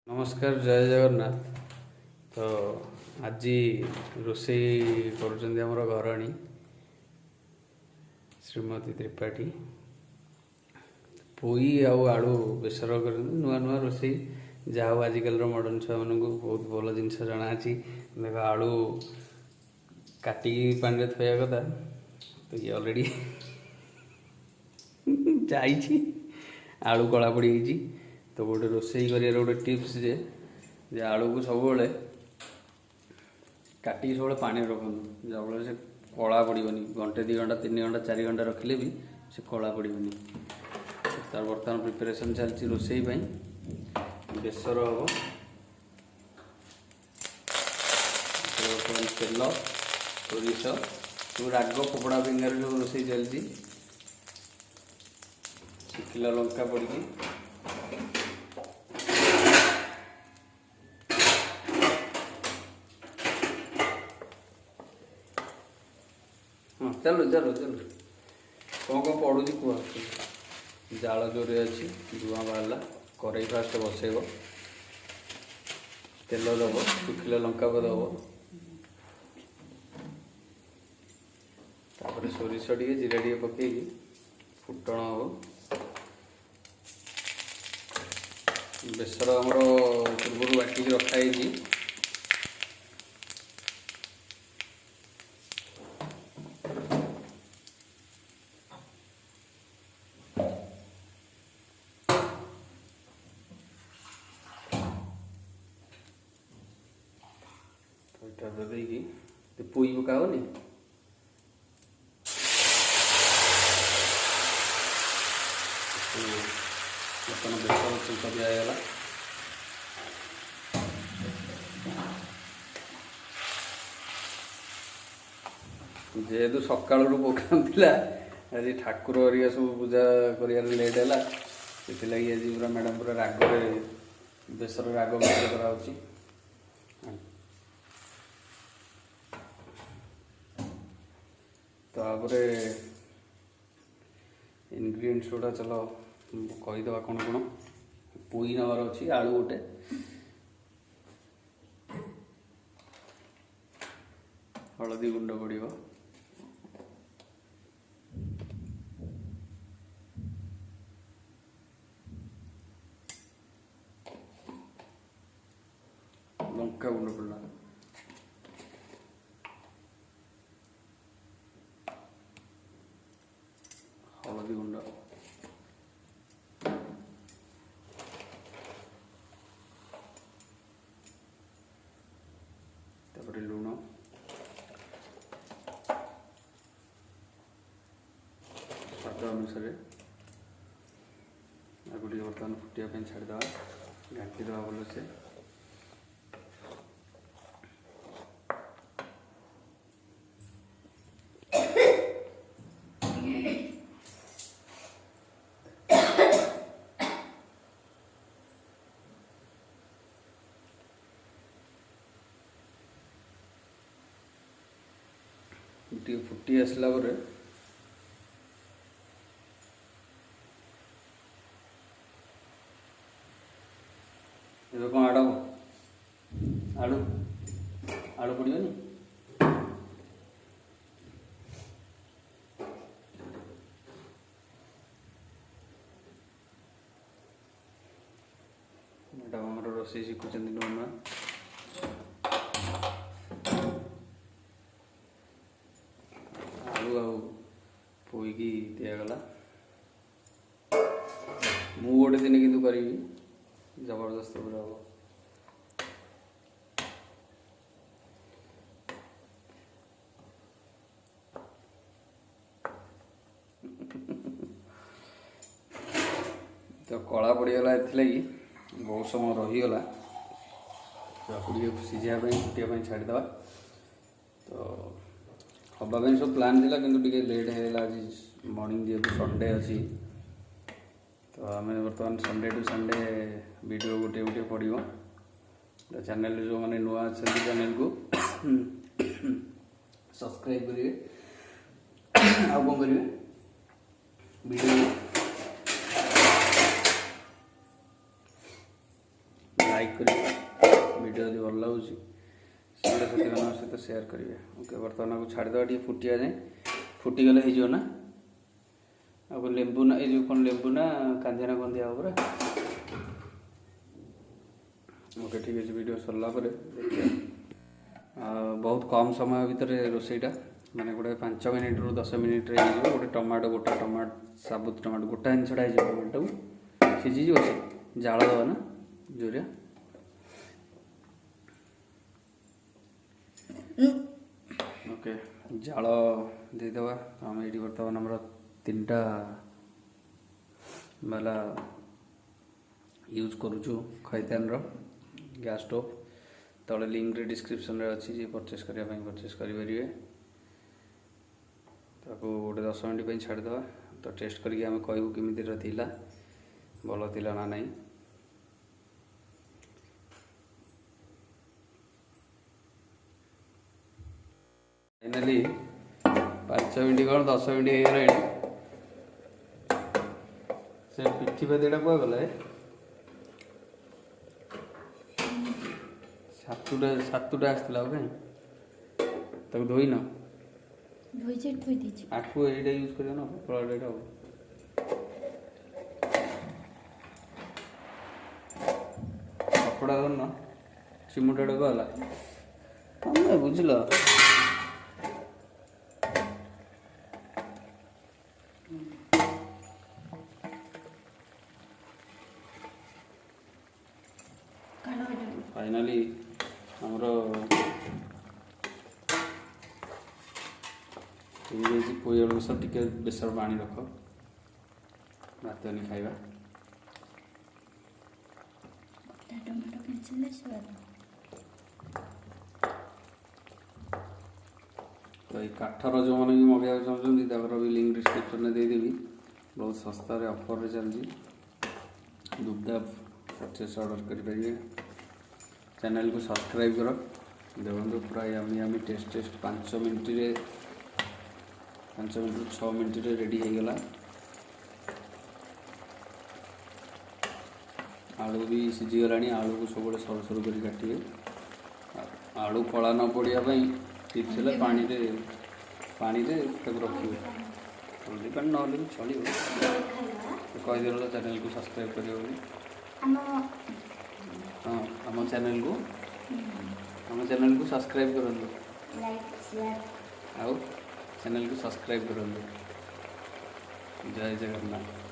नमस्कार जय जगन्नाथ। तो आज रोषेई करुँच आमर घरणी श्रीमती त्रिपाठी पोई आलू बेसर कर नुआ नुआ रोषेई जहाँ हो आजिकल मॉडर्न छुआ मान बहुत भल जिनस जना देख आलू काटिकी पानी थोया कथा तो ये ऑलरेडी जाइए आलू कला पड़ी तो गोटे रोषेई कर गोटे टिप्स जे आलू को सब काटिकी सब पानी रखु जब से कला पड़ोनी घंटे 2 घंटा 3 घंटा 4 घंटा रखिले भी से कला पड़ोनी। तार बर्तमान प्रिपेरेसन चलती रोषेई बेसर हम तेल सोरिष सब राग कपड़ा फिंगार जो रोषेई चलती शुखिला लंका पड़ी हाँ चलो चलो चलो कौन पड़ू कह जाल जोरे अच्छी धुआं बाहर कड़े फास्ट बसैब तेल दब शुखिला लंका दब तापर सोरिष टे जीरा टे पकई फुटण हम बेसर आमर पूर्व बाटिक रखाई देखिए पोई पकाओनी बर्तमान बेसर छुंक दिगला जेहेतु सका पकाला आज ठाकुर हरिया सब पूजा कर लेट है से आज पूरा मैडम पूरा राग बेसर राग बेसर कराऊँगी। तापर इनग्रीडियंट्स गुड़ा चलो कहीदे कौन कौन पोई नवार अच्छी आलू गोटे हलदी गुंड पड़ो लंका गुंड पड़ा हलदी गुंड तापर लुण स्वाद अनुसार आगे बर्तमान फुटिया छाड़ीद घाटीद भलसे फुटी आसला कौन आड़ आलू आलू पड़ोनी मैडम आम रोषेई शिखुं नुआ नुआ पोईकी दिगला मु गोटे दिन किंतु करी जबरदस्त पूरा हम तो कला पड़गला एथि बहुत समय रहीगला सीझापी फुटिया छाड़ीद तो हवाई सब प्लान थी कि लेट है आज मॉर्निंग जेहतु संडे अच्छी तो आम बर्तमान संडे टू संडे वीडियो गोटे गोटे पड़ो तो चैनल जो मैंने नुआ अच्छा चैनल को सब्सक्राइब करेंगे आ कौन करेंगे वीडियो लाइक करेंगे वीडियो यदि भल लगुच साथी सहित सेयार करेंगे। ओके बर्तमान आपको छाड़ीदे टे फुटिया जाए फुटीगले हो ना अब लेंबू ना ये कौन लेंबू ना कांदिया ना कौन दिया पूरा। ओके ठीक है वीडियो सरला बहुत कम समय भितर रोसईटा माने गोटे 5 मिनिट रु 10 मिनिट गोटे टमाटो गोटा टमाटो साबुत टमाटो गोटा जिनसा टमाटो सीझीज से जाल दवा ना जोरिया ओके जाल देदेवा आम ये बर्तमान आम 3टा बाला यूज करुचु खैतान गैस स्टोव तले लिंक रे डिस्क्रिप्शन रे अच्छी जी परचेस करने परचेस करेंगे। ताको गोटे 10 मिनट छाड़ीदे तो टेस्ट करके आम कहूँ केमी भल थिला ना नहीं। फाइनाली 5 मिनट कौन 10 मिनट हो गला से पिठी पेदीटा कुआ गला सातुटा आसला कहीं धोई न आपको ये यूज कर कपड़ा कपड़ा धरन चिमुटा गला बुझल फाइनाली आमर पोई आलू सब टिके बेसर पानी रख भात नहीं खाइबा तो ये काठर जो मैंने भी मगाइक चाहते भी लिंक डिस्क्रिप्शन में देदेवी बहुत सस्ता ऑफर रे चलती दुबदाब परचेस ऑर्डर करेंगे। चैनल को सब्सक्राइब करो देखो पूरा yummy yummy taste 5 minute 6 minute ready हो गला। आलू भी सीझीगला आलू को सब सरू सरू कर काटे आलू कला न पड़ापी टिप्स है पानी रे रखिए हल्दी पानी ना भी चलो कहीदेल चैनल को सब्सक्राइब कर हाँ आम चैनल को सब्सक्राइब करूँ आउ चैनल को सब्सक्राइब करूँ। जय जगन्नाथ।